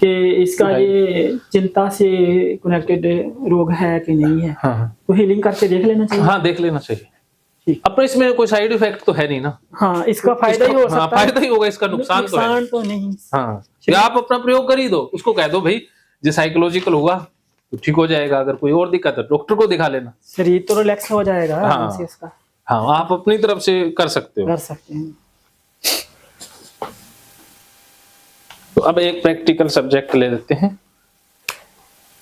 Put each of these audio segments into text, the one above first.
कि इसका ये चिंता से कनेक्टेड रोग है कि नहीं है। हाँ हाँ तो हीलिंग करके देख लेना चाहिए। हाँ, देख लेना चाहिए। ठीक। अब इसमें कोई साइड इफेक्ट तो है नहीं ना। हाँ, इसका फायदा ही हो सकता है। फायदा ही होगा, इसका नुकसान तो है। नुकसान तो नहीं। हाँ, या आप अपना प्रयोग कर ही दो, उसको कह दो भाई जो साइकोलॉजिकल होगा तो ठीक हो जाएगा, अगर कोई और दिक्कत है डॉक्टर को दिखा लेना, शरीर तो रिलैक्स हो जाएगा। हाँ इसका हाँ, आप अपनी तरफ से कर सकते हो। कर सकते हैं। तो अब एक प्रैक्टिकल सब्जेक्ट ले लेते हैं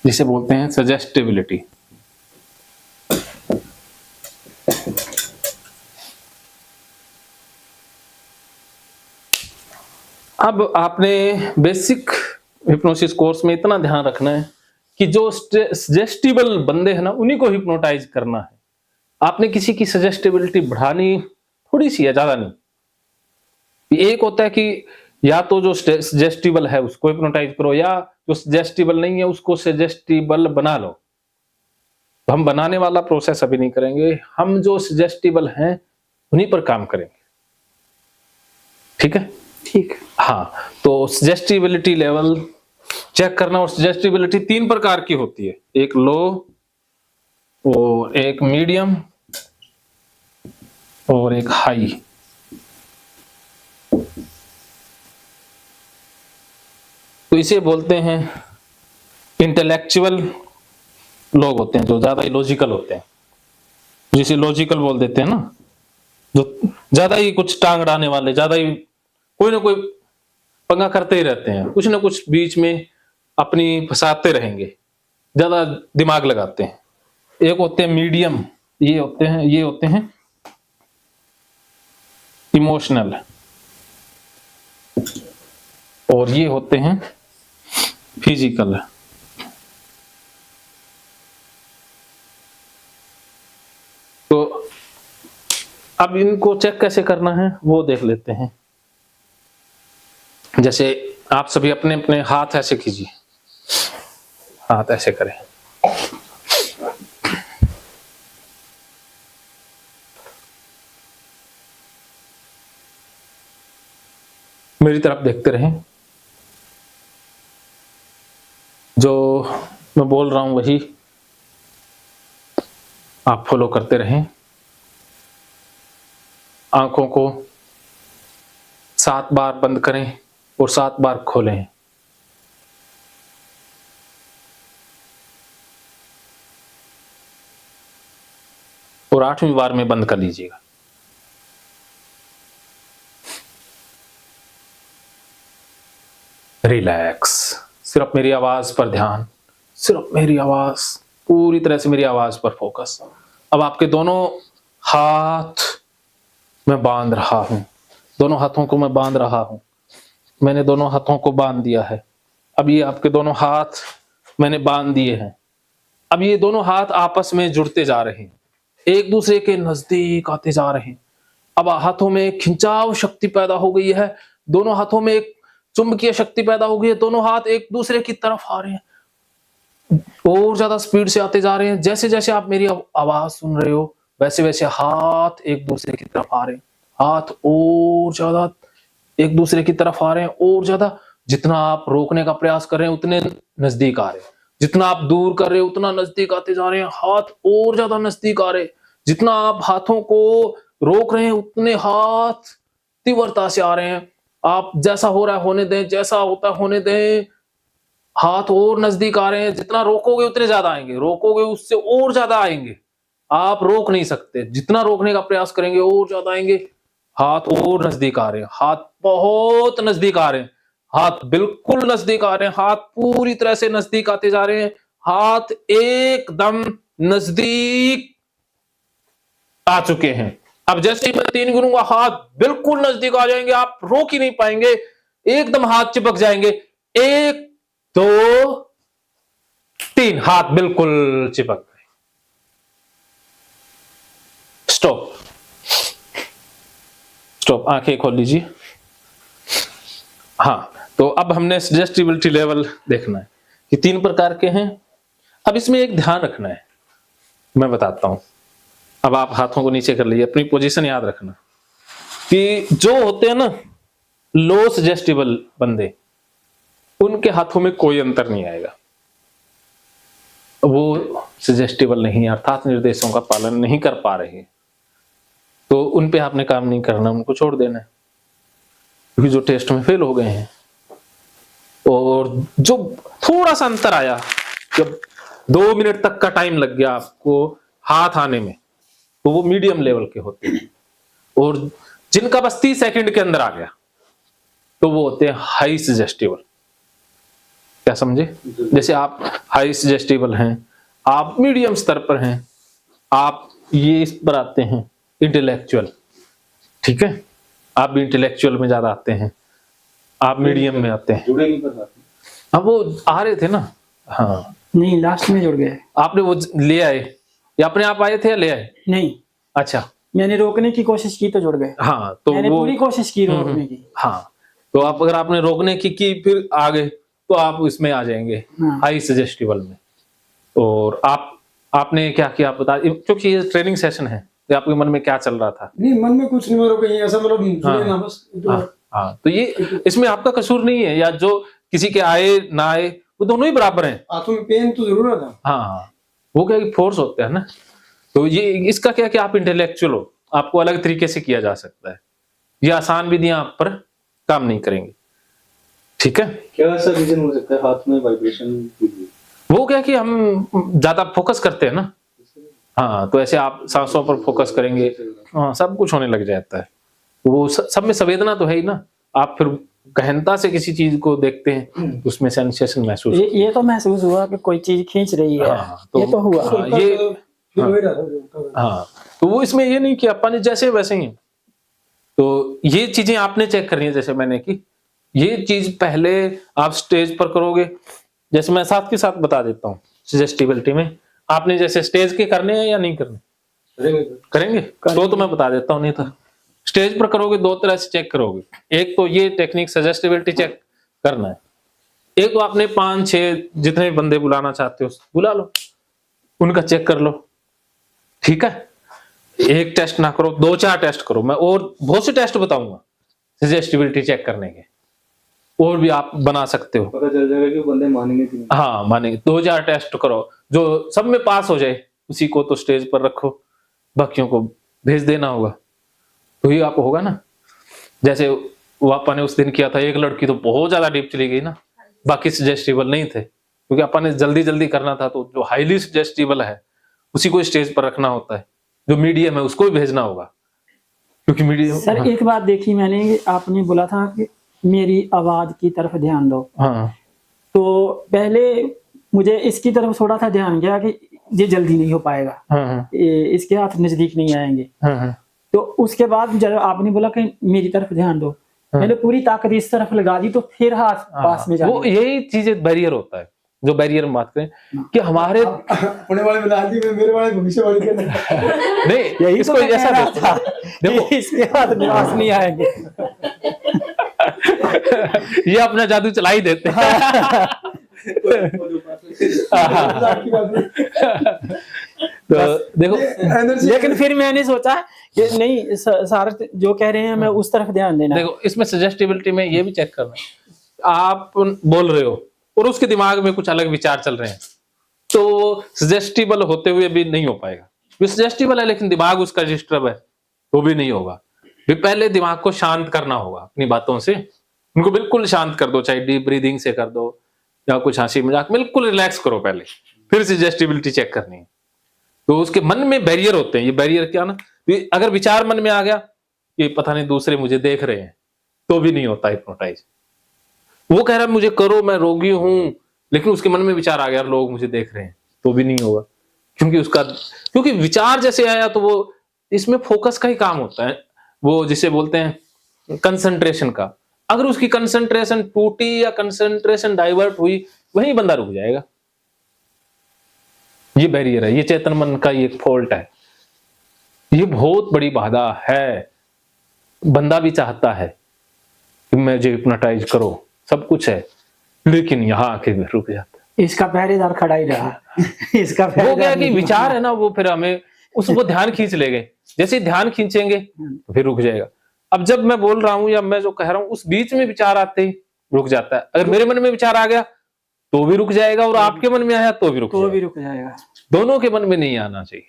जिसे बोलते हैं सजेस्टिबिलिटी। अब आपने बेसिक हिप्नोसिस कोर्स में इतना ध्यान रखना है कि जो सजेस्टिबल बंदे हैं ना, उन्हीं को हिप्नोटाइज करना है। आपने किसी की सजेस्टिबिलिटी बढ़ानी थोड़ी सी है, ज्यादा नहीं। एक होता है कि या तो जो सजेस्टिबल है उसको हिप्नोटाइज करो, या जो सजेस्टिबल नहीं है उसको सजेस्टिबल बना लो। तो हम बनाने वाला प्रोसेस अभी नहीं करेंगे, हम जो सजेस्टिबल हैं उन्हीं पर काम करेंगे। ठीक है? ठीक। हाँ, तो सजेस्टिबिलिटी लेवल चेक करना। और सजेस्टिबिलिटी 3 प्रकार की होती है, एक लो और एक मीडियम और एक हाई। तो इसे बोलते हैं इंटेलेक्चुअल लोग होते हैं, जो ज्यादा लॉजिकल होते हैं, जिसे लॉजिकल बोल देते हैं ना, जो ज्यादा ही कुछ टांग अड़ाने वाले, ज्यादा ही कोई ना कोई पंगा करते ही रहते हैं, कुछ ना कुछ बीच में अपनी फंसाते रहेंगे, ज्यादा दिमाग लगाते हैं। एक होते हैं मीडियम, ये होते हैं इमोशनल, और ये होते हैं फिजिकल। तो अब इनको चेक कैसे करना है वो देख लेते हैं। जैसे आप सभी अपने अपने हाथ ऐसे कीजिए, हाथ ऐसे करें। मेरी तरफ देखते रहें, जो मैं बोल रहा हूं वही आप फॉलो करते रहें। आंखों को 7 बार बंद करें और 7 बार खोलें। और 8वीं बार में बंद कर लीजिएगा। रिलैक्स, सिर्फ मेरी आवाज पर ध्यान, सिर्फ मेरी आवाज, पूरी तरह से मेरी आवाज पर फोकस। अब आपके दोनों हाथ मैं बांध रहा हूं, दोनों हाथों को मैं बांध रहा हूं। मैंने दोनों हाथों को बांध दिया है। अब ये आपके दोनों हाथ मैंने बांध दिए हैं। अब ये दोनों हाथ आपस में जुड़ते जा रहे हैं, एक दूसरे के नजदीक आते जा रहे हैं। अब हाथों में खिंचाव शक्ति पैदा हो गई है, दोनों हाथों में एक चुंबकीय शक्ति पैदा हो गई है, दोनों हाथ एक दूसरे की तरफ आ रहे हैं, और ज्यादा स्पीड से आते जा रहे हैं। जैसे जैसे आप मेरी आवाज सुन रहे हो वैसे वैसे हाथ एक दूसरे की तरफ आ रहे हैं, हाथ और ज्यादा एक दूसरे की तरफ आ रहे हैं, और ज्यादा। जितना आप रोकने का प्रयास कर रहे हैं उतने नजदीक आ रहे हैं, जितना आप दूर कर रहे हो उतना नजदीक आते जा रहे हैं, हाथ और ज्यादा नजदीक आ रहे हैं। जितना आप हाथों को रोक रहे हैं उतने हाथ तीव्रता से आ रहे हैं। आप जैसा हो रहा है होने दें, जैसा होता है होने दें, हाथ और नजदीक आ रहे हैं। जितना रोकोगे उतने ज्यादा आएंगे, रोकोगे उससे और ज्यादा आएंगे। आप रोक नहीं सकते, जितना रोकने का प्रयास करेंगे और ज्यादा आएंगे। हाथ और नजदीक आ रहे हैं, हाथ बहुत नजदीक आ रहे हैं, हाथ बिल्कुल नजदीक आ रहे हैं, हाथ पूरी तरह से नजदीक आते जा रहे हैं, हाथ एकदम नजदीक आ चुके हैं। अब जैसे ही मैं 3 गिनूंगा हाथ बिल्कुल नजदीक आ जाएंगे, आप रोक ही नहीं पाएंगे, एकदम हाथ चिपक जाएंगे। 1 2 3, हाथ बिल्कुल चिपक गए। स्टॉप, स्टॉप, आंखें खोल लीजिए। हाँ, तो अब हमने सजेस्टिबिलिटी लेवल देखना है कि 3 प्रकार के हैं। अब इसमें एक ध्यान रखना है, मैं बताता हूं। अब आप हाथों को नीचे कर लीजिए, अपनी पोजीशन याद रखना कि जो होते हैं ना लो सजेस्टिबल बंदे, उनके हाथों में कोई अंतर नहीं आएगा, वो सजेस्टिबल नहीं है अर्थात निर्देशों का पालन नहीं कर पा रहे, तो उन पे आपने काम नहीं करना, उनको छोड़ देना है, क्योंकि जो टेस्ट में फेल हो गए हैं। और जो थोड़ा सा अंतर आया, जब 2 मिनट तक का टाइम लग गया आपको हाथ आने में, तो वो मीडियम लेवल के होते हैं, और जिनका बस 30 सेकंड के अंदर आ गया तो वो होते हैं हाई सजेस्टिबल। क्या समझे? जैसे आप हाई सजेस्टिबल हैं, आप मीडियम स्तर पर हैं, आप ये इस पर आते हैं इंटेलेक्चुअल, ठीक है, आप भी इंटेलेक्चुअल में ज्यादा आते हैं, आप मीडियम में आते हैं। जुड़े नहीं कर पाते। अब वो आ रहे थे ना, हाँ नहीं, लास्ट में जुड़ गए। आपने वो ले आए या अपने आप आए थे या ले आए? नहीं, अच्छा, मैंने रोकने की कोशिश की तो जुड़ गए। हाँ तो मैंने वो पूरी कोशिश की रोकने की। हाँ, तो आप अगर आपने रोकने की फिर आ गए तो आप इसमें आ जाएंगे हाँ। हाई सजेस्टिबल में। और आपने क्या किया आप बता, क्योंकि ये ट्रेनिंग सेशन है, तो आपके मन में क्या चल रहा था? नहीं, मन में कुछ नहीं, मेरे को कहीं ऐसा मतलब जुड़े ना बस। हाँ, तो ये इसमें आपका कसूर नहीं है, या जो किसी के आए ना आए वो दोनों ही बराबर हैं। हाथों में पेन तो जरूर था। हाँ, वो क्या फोर्स होते हैं ना, तो ये इसका क्या कि आप इंटेलेक्चुअल हो, आपको अलग तरीके से किया जा सकता है, ये आसान विधियां आप पर काम नहीं करेंगी, ठीक है। क्या ऐसा रीजन हो सकता है हाथ में वाइब्रेशन? वो क्या कि हम ज्यादा फोकस करते हैं ना, हाँ, तो ऐसे आप सांसों पर फोकस करेंगे, हाँ, सब कुछ होने लग जाता है। वो सब में संवेदना तो है ही ना, आप फिर गहनता से किसी चीज को देखते हैं, उसमें सेंसेशन महसूस ये तो महसूस हुआ कि कोई चीज खींच रही है। हाँ, तो ये तो हुआ। हाँ, ये हाँ, तो वो इसमें ये नहीं कि अपन जैसे वैसे ही, तो ये चीजें आपने चेक करनी है। जैसे मैंने की ये चीज पहले आप स्टेज पर करोगे, जैसे मैं साथ के साथ बता देता हूँ सजेस्टिबिलिटी में, आपने जैसे स्टेज के करने हैं या नहीं करने? करेंगे तो मैं बता देता हूँ। नहीं तो स्टेज पर करोगे, 2 तरह से चेक करोगे। एक तो ये टेक्निक सजेस्टिबिलिटी चेक करना है, एक तो आपने 5-6 जितने बंदे बुलाना चाहते हो बुला लो, उनका चेक कर लो, ठीक है। एक टेस्ट ना करो, 2-4 टेस्ट करो। मैं और बहुत से टेस्ट बताऊंगा सजेस्टिबिलिटी चेक करने के, और भी आप बना सकते हो, पता चल जाएगा कि बंदे मानेंगे कि नहीं। हाँ, मानेंगे। 2-4 टेस्ट करो, जो सब में पास हो जाए उसी को तो स्टेज पर रखो, बाकियों को भेज देना होगा, तो ये आपको होगा ना। जैसे वापा ने उस दिन किया था, एक लड़की तो बहुत ज्यादा डीप चली गई ना, बाकी सजेस्टिबल नहीं थे, क्योंकि अपन ने जल्दी जल्दी करना था। तो जो हाईली सजेस्टिबल है उसी को स्टेज पर रखना होता है, जो मीडियम है उसको भी भेजना होगा, क्योंकि मीडियम। सर, एक बात देखी मैंने, आपने बोला था कि मेरी आवाज की तरफ ध्यान दो। हाँ, तो पहले मुझे इसकी तरफ थोड़ा सा ध्यान गया कि ये जल्दी नहीं हो पाएगा, हाँ, इसके हाथ नजदीक नहीं आएंगे। हाँ, तो उसके बाद जब आपने बोला कि मेरी तरफ ध्यान दो, मैंने पूरी ताकत इस तरफ लगा दी, तो फिर हाथ पास में वो जाए। यही चीजें बैरियर होता है, जो बैरियर हम बात करें कि हमारे अपने वाले बना दी, मेरे वाले भविष्यवाणी करना। नहीं, यही इसको तो मैं ऐसा कह रहा देखो, था देखो कि इसके हाथ निवास नहीं आएंगे। ये अपना जादू चला ही देते हैं। तो देखो, लेकिन फिर मैंने सोचा कि नहीं, सारा जो कह रहे हैं मैं उस तरफ ध्यान देना। देखो इसमें सजेस्टिबिलिटी में ये भी चेक करना है, आप बोल रहे हो और उसके दिमाग में कुछ अलग विचार चल रहे हैं, तो सजेस्टिबल होते हुए भी नहीं हो पाएगा। वो सजेस्टिबल है लेकिन दिमाग उसका डिस्टर्ब है, वो भी नहीं होगा। भी पहले दिमाग को शांत करना होगा अपनी बातों से, उनको बिल्कुल शांत कर दो, चाहे डीप ब्रीदिंग से कर दो या कुछ हंसी मजाक, बिल्कुल रिलैक्स करो पहले, फिर सजेस्टिबिलिटी चेक करनी है। तो उसके मन में बैरियर होते हैं, ये बैरियर क्या ना, अगर विचार मन में आ गया कि पता नहीं दूसरे मुझे देख रहे हैं, तो भी नहीं होता हिप्नोटाइज। वो कह रहा है मुझे करो, मैं रोगी हूं, लेकिन उसके मन में विचार आ गया लोग मुझे देख रहे हैं, तो भी नहीं होगा, क्योंकि विचार जैसे आया तो वो इसमें फोकस का ही काम होता है, वो जिसे बोलते हैं कंसंट्रेशन का। अगर उसकी कंसंट्रेशन टूटी या कंसंट्रेशन डाइवर्ट हुई, वहीं बंदा रुक जाएगा। ये बैरियर है, ये चेतन मन का ये एक फॉल्ट है, ये बहुत बड़ी बाधा है। बंदा भी चाहता है कि मुझे हिप्नोटाइज करो, सब कुछ है, लेकिन यहाँ आके रुक जाता है। इसका पहरेदार खड़ा ही रहा। इसका वो क्या कि विचार है ना, वो फिर हमें उसको ध्यान खींच लेंगे, जैसे ध्यान खींचेंगे तो फिर रुक जाएगा। अब जब मैं बोल रहा हूं या मैं जो कह रहा हूं, उस बीच में विचार आते ही रुक जाता है। अगर मेरे मन में विचार आ गया तो भी रुक जाएगा, और आपके मन में आया तो भी रुक तो जाएगा। भी रुक जाएगा। दोनों के मन में नहीं आना चाहिए।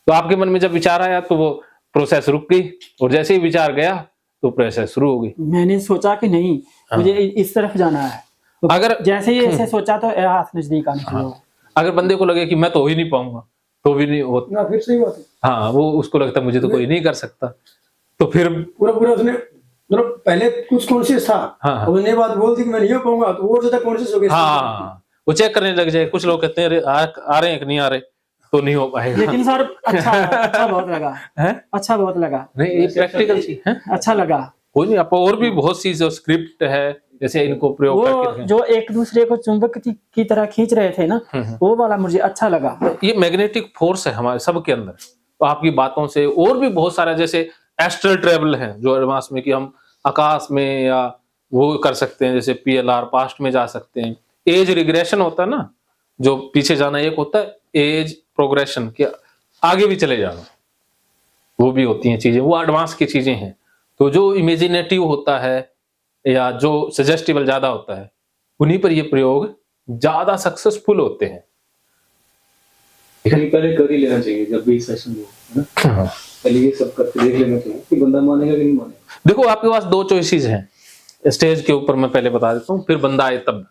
तो आपके मन में जब विचार आया तो वो प्रोसेस रुक गई, और जैसे ही विचार गया तो प्रोसेस शुरू हो गई। मैंने सोचा कि नहीं मुझे इस तरफ जाना है, तो अगर जैसे ही ऐसे सोचा तो हाथ नजदीक आने शुरू हो। अगर बंदे को लगे कि मैं तो हो ही नहीं पाऊंगा, तो भी नहीं हो, ना फिर सही बात है। हाँ वो उसको लगता है मुझे तो कोई नहीं कर सकता, तो फिर पूरा पूरा उसने मतलब पहले कुछ कॉन्शियस था, हाँ। और उसने ये बात बोल दी कि मैं नहीं हो पाऊंगा, तो और ज्यादा कॉन्शियस हो गया। हाँ वो चेक करने लग जाए। कुछ लोग कहते हैं अरे आ रहे हैं कि नहीं आ रहे, तो नहीं हो पाएगा। लेकिन सर अच्छा बहुत लगा, है अच्छा बहुत लगा, नहीं, ये प्रैक्टिकल चीज है। अच्छा लगा। कोई नहीं, आप और भी बहुत सी जो स्क्रिप्ट है जैसे इनको प्रयोग वो करके, जो एक दूसरे को चुंबक की तरह खींच रहे थे ना, वो वाला मुझे अच्छा लगा। ये मैग्नेटिक फोर्स है हमारे सबके अंदर। तो आपकी बातों से और भी बहुत सारा, जैसे एस्ट्रल ट्रेवल है जो एडवांस में, कि हम आकाश में या वो कर सकते हैं, जैसे PLR पास्ट में जा सकते हैं। एज रिग्रेशन होता है ना, जो पीछे जाना, एक होता है एज प्रोग्रेशन, कि आगे भी चले जाना, वो भी होती हैं चीजें, वो एडवांस की चीजें हैं। तो जो इमेजिनेटिव होता है या जो सजेस्टिबल ज्यादा होता है, उन्हीं पर ये प्रयोग ज्यादा सक्सेसफुल होते हैं। ये पहले कर ही लेना चाहिए जब भी सेशन हो, है ना। पहले ये सब करके देख लेना चाहिए कि बंदा मानेगा कि नहीं मानेगा। देखो आपके पास दो चॉइसेस हैं स्टेज के ऊपर, मैं पहले बता देता हूँ, फिर बंदा आए तब।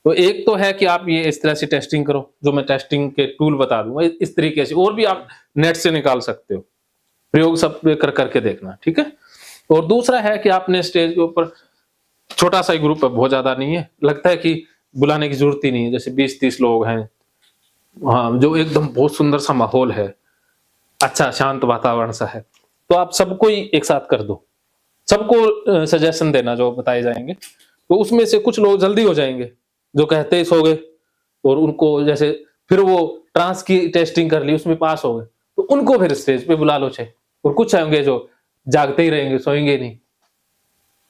तो एक तो है कि आप ये इस तरह से टेस्टिंग करो, जो मैं टेस्टिंग के टूल बता दूंगा इस तरीके से, और भी आप नेट से निकाल सकते हो, प्रयोग सब कर करके देखना, ठीक है। और दूसरा है कि आपने स्टेज के ऊपर छोटा सा ही ग्रुप है, बहुत ज्यादा नहीं है, लगता है कि बुलाने की जरूरत ही नहीं है, जैसे 20-30 लोग हैं, हाँ, जो एकदम बहुत सुंदर सा माहौल है, अच्छा शांत वातावरण सा है, तो आप सबको ही एक साथ कर दो, सबको सजेशन देना जो बताए जाएंगे। तो उसमें से कुछ लोग जल्दी हो जाएंगे जो कहते ही सो गए, और उनको जैसे फिर वो ट्रांस की टेस्टिंग कर ली, उसमें पास हो गए, तो उनको फिर स्टेज पे बुला लो चाहे। और कुछ होंगे जो जागते ही रहेंगे, सोएंगे नहीं,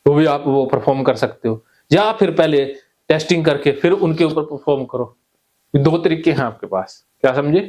तो भी आप वो परफॉर्म कर सकते हो, या फिर पहले टेस्टिंग करके फिर उनके ऊपर परफॉर्म करो। दो तरीके हैं आपके पास, क्या समझे।